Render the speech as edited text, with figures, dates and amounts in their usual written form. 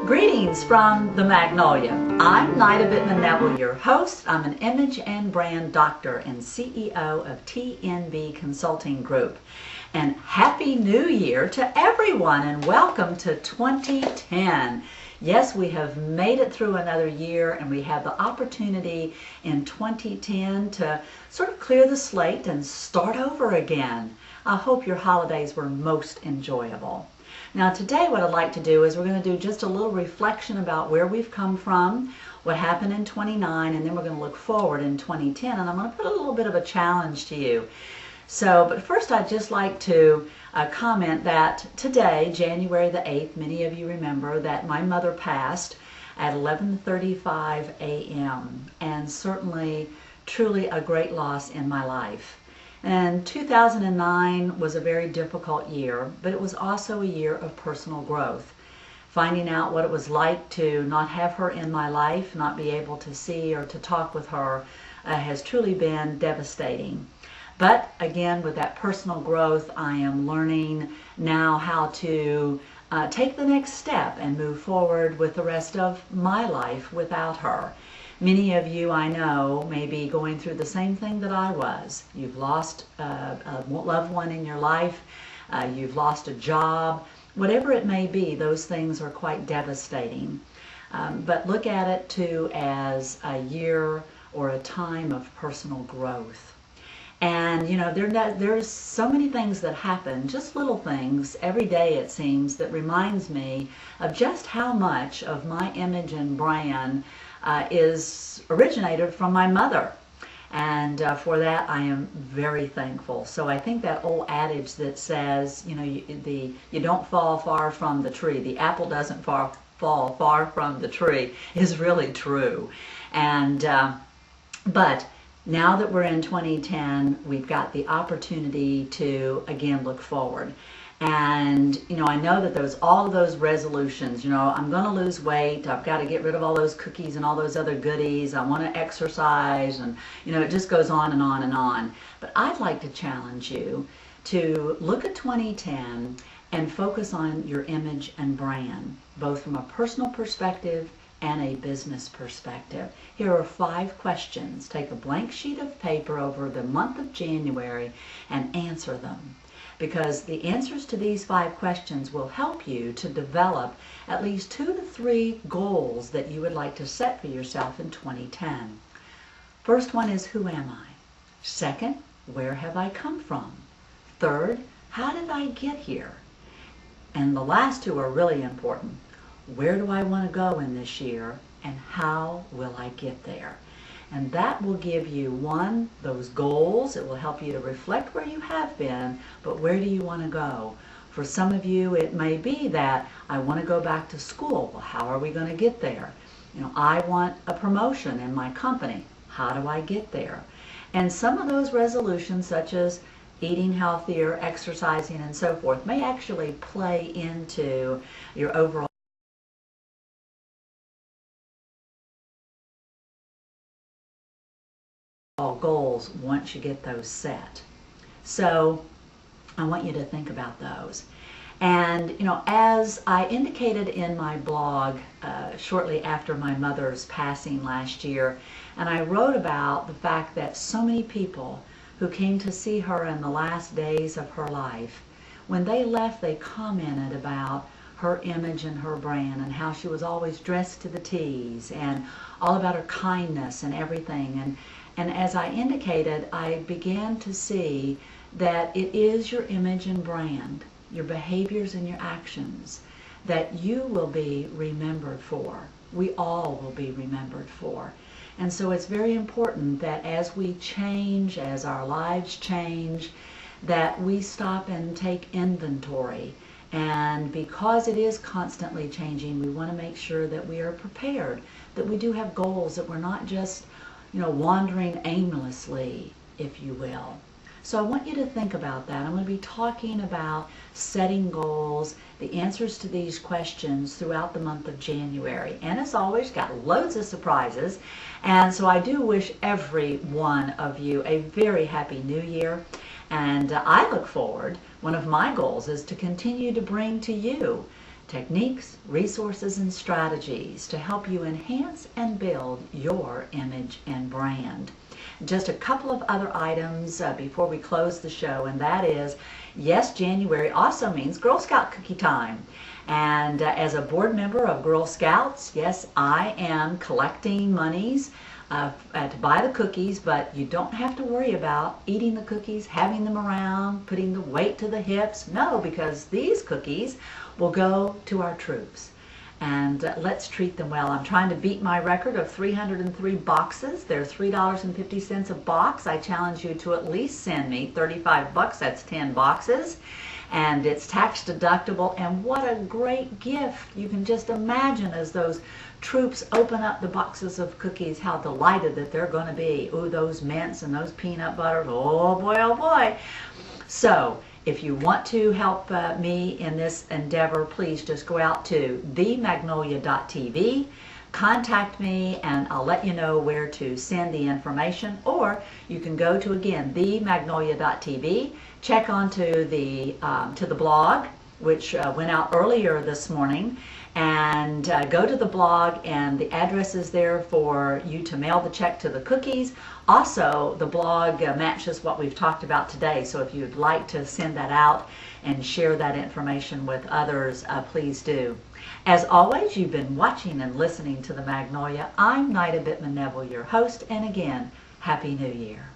Greetings from the Magnolia. I'm Nyda Bittmann-Neville, your host. I'm an image and brand doctor and CEO of TNB Consulting Group. And Happy New Year to everyone and welcome to 2010. Yes, we have made it through another year and we have the opportunity in 2010 to sort of clear the slate and start over again. I hope your holidays were most enjoyable. Now today what I'd like to do is we're going to do just a little reflection about where we've come from, what happened in 29, and then we're going to look forward in 2010, and I'm going to put a little bit of a challenge to you. But first I'd just like to comment that today, January the 8th, many of you remember that my mother passed at 11:35 a.m. and certainly, truly a great loss in my life. And 2009 was a very difficult year, but it was also a year of personal growth. Finding out what it was like to not have her in my life, not be able to see or to talk with her, has truly been devastating. But again, with that personal growth, I am learning now how to take the next step and move forward with the rest of my life without her. Many of you I know may be going through the same thing that I was. You've lost a loved one in your life, you've lost a job, whatever it may be, those things are quite devastating. But look at it too as a year or a time of personal growth. And you know, there's so many things that happen, just little things every day it seems, that reminds me of just how much of my image and brand is originated from my mother, and for that I am very thankful. So I think that old adage that says, you know, you don't fall far from the tree, the apple doesn't fall far from the tree, is really true. And but now that we're in 2010, we've got the opportunity to again look forward. And you know, I know that there's all of those resolutions, you know, I'm going to lose weight, I've got to get rid of all those cookies and all those other goodies, I want to exercise, and you know, it just goes on and on and on. But I'd like to challenge you to look at 2010 and focus on your image and brand, both from a personal perspective and a business perspective. Here are 5 questions. Take a blank sheet of paper over the month of January and answer them, because the answers to these 5 questions will help you to develop at least 2 to 3 goals that you would like to set for yourself in 2010. First one is, who am I? Second, where have I come from? Third, how did I get here? And the last 2 are really important. Where do I want to go in this year, and how will I get there? And that will give you, one, those goals. It will help you to reflect where you have been, but where do you want to go? For some of you, it may be that I want to go back to school. Well, how are we going to get there? You know, I want a promotion in my company. How do I get there? And some of those resolutions, such as eating healthier, exercising, and so forth, may actually play into your overall goals once you get those set. So I want you to think about those. And you know, as I indicated in my blog shortly after my mother's passing last year, and I wrote about the fact that so many people who came to see her in the last days of her life, when they left, they commented about her image and her brand and how she was always dressed to the T's and all about her kindness and everything. And as I indicated, I began to see that it is your image and brand, your behaviors and your actions, that you will be remembered for. We all will be remembered for. And so it's very important that as we change, as our lives change, that we stop and take inventory. And because it is constantly changing, we want to make sure that we are prepared, that we do have goals, that we're not just, you know, wandering aimlessly, if you will. So I want you to think about that. I'm going to be talking about setting goals, the answers to these questions throughout the month of January. And as always, got loads of surprises. And so I do wish every one of you a very happy new year. And I look forward, one of my goals is to continue to bring to you techniques, resources, and strategies to help you enhance and build your image and brand. Just a couple of other items before we close the show, and that is, yes, January also means Girl Scout cookie time. And as a board member of Girl Scouts, yes, I am collecting monies to buy the cookies, but you don't have to worry about eating the cookies, having them around, putting the weight to the hips. No, because these cookies will go to our troops. And let's treat them well. I'm trying to beat my record of 303 boxes. They're $3.50 a box. I challenge you to at least send me 35 bucks. That's 10 boxes. And it's tax deductible. And what a great gift. You can just imagine as those troops open up the boxes of cookies, how delighted that they're going to be. Ooh, those mints and those peanut butters. Oh boy, oh boy. So if you want to help me in this endeavor, please just go out to themagnolia.tv, contact me, and I'll let you know where to send the information. Or you can go to, again, themagnolia.tv, check onto the blog, which went out earlier this morning, and go to the blog, and the address is there for you to mail the check to the cookies. Also, the blog matches what we've talked about today, so if you'd like to send that out and share that information with others, please do. As always, you've been watching and listening to The Magnolia. I'm Nyda Bittmann-Neville, your host, and again, Happy New Year.